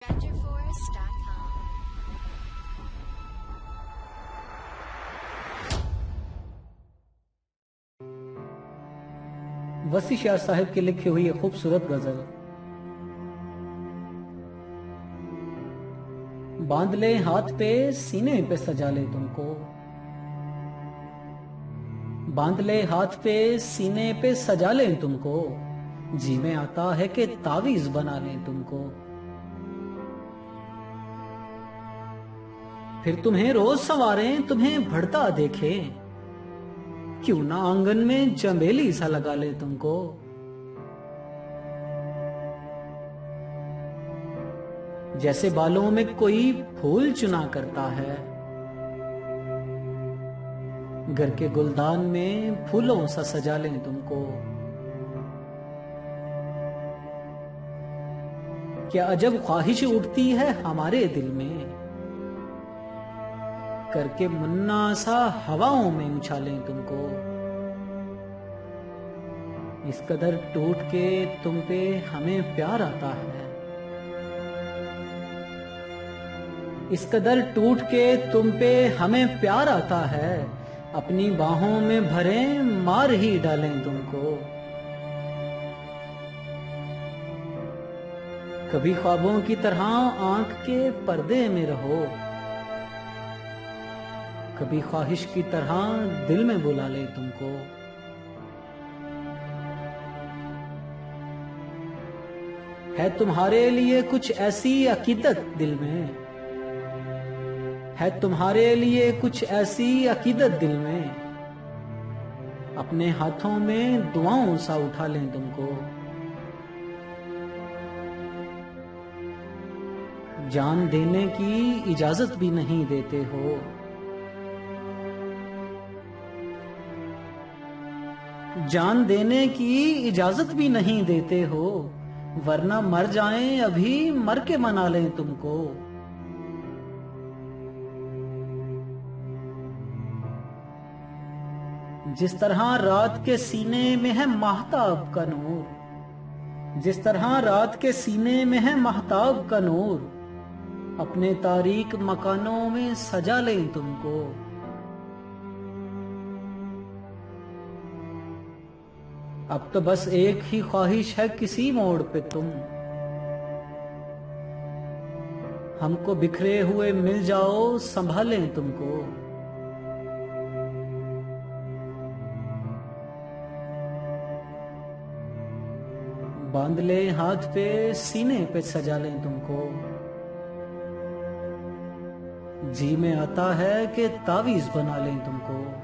वसी शाह साहब की लिखी हुई एक खूबसूरत गजल। बांध ले हाथ पे सीने पे सजा ले तुमको, बांध ले हाथ पे सीने पे सजा ले तुमको, जी में आता है कि तावीज बना ले तुमको। फिर तुम्हें रोज सवारें तुम्हें बढ़ता देखे, क्यों ना आंगन में चमेली सा लगा ले तुमको। जैसे बालों में कोई फूल चुना करता है, घर के गुलदान में फूलों सा सजा ले तुमको। क्या अजब ख्वाहिश उठती है हमारे दिल में, करके मुन्ना सा हवाओं में उछालें तुमको। इस कदर टूट के तुम पे हमें प्यार आता है, इस कदर टूट के तुम पे हमें प्यार आता है, अपनी बाहों में भरे मार ही डालें तुमको। कभी ख्वाबों की तरह आंख के पर्दे में रहो, कभी ख्वाहिश की तरह दिल में बुला ले तुमको। है तुम्हारे लिए कुछ ऐसी अकीदत दिल में, है तुम्हारे लिए कुछ ऐसी अकीदत दिल में, अपने हाथों में दुआओं सा उठा लें तुमको। जान देने की इजाजत भी नहीं देते हो, जान देने की इजाजत भी नहीं देते हो, वरना मर जाएं अभी मर के मना लें तुमको। जिस तरह रात के सीने में है महताब का नूर, जिस तरह रात के सीने में है महताब का नूर, अपने तारीक मकानों में सजा लें तुमको। अब तो बस एक ही ख्वाहिश है किसी मोड़ पे तुम, हमको बिखरे हुए मिल जाओ संभालें तुमको। बांध ले हाथ पे सीने पे सजा लें तुमको, जी में आता है कि तावीज बना लें तुमको।